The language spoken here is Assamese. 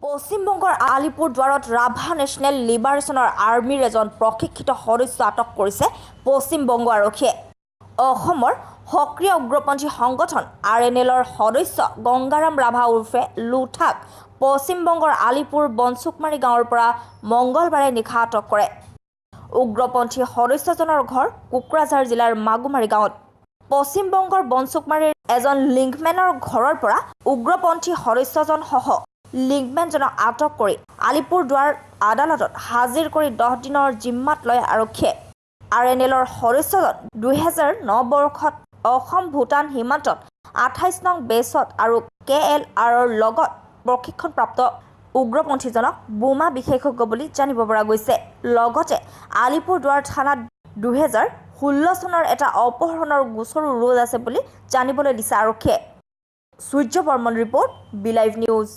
পশ্চিমবংগৰ আলিপুৰদুৱাৰত ৰাভা নেশ্যনেল লিবাৰেশ্যনৰ আৰ্মীৰ এজন প্ৰশিক্ষিত সদস্য আটক কৰিছে পশ্চিমবংগ আৰক্ষীয়ে। অসমৰ সক্ৰিয় উগ্ৰপন্থী সংগঠন RNLৰ সদস্য গংগাৰাম ৰাভা উৰ্ফে লুথাক পশ্চিমবংগৰ আলিপুৰ বনচুকমাৰী গাঁৱৰ পৰা মঙলবাৰে নিশা আটক কৰে। উগ্ৰপন্থী সদস্যজনৰ ঘৰ কোকৰাঝাৰ জিলাৰ মাগুমাৰী গাঁৱত। পশ্চিমবংগৰ বনচুকমাৰীৰ এজন লিংকমেনৰ ঘৰৰ পৰা উগ্ৰপন্থী সদস্যজন সহ লিংকমেনজনক আটক কৰি আলিপুৰদুৱাৰ আদালতত হাজিৰ কৰি 10 দিনৰ জিম্মাত লয় আৰক্ষীয়ে। RNLৰ সদস্যজন 2009 বৰ্ষত অসম ভূটান সীমান্তত 28 নং বেছত আৰু KLRৰ লগত প্ৰশিক্ষণপ্ৰাপ্ত উগ্ৰপন্থীজনক বোমা বিশেষজ্ঞ বুলি জানিব পৰা গৈছে। লগতে আলিপুৰদুৱাৰ থানাত 2016 চনৰ এটা অপহৰণৰ গোচৰো ৰোজ আছে বুলি জানিবলৈ দিছে আৰক্ষীয়ে। Surya Barman report, B live news.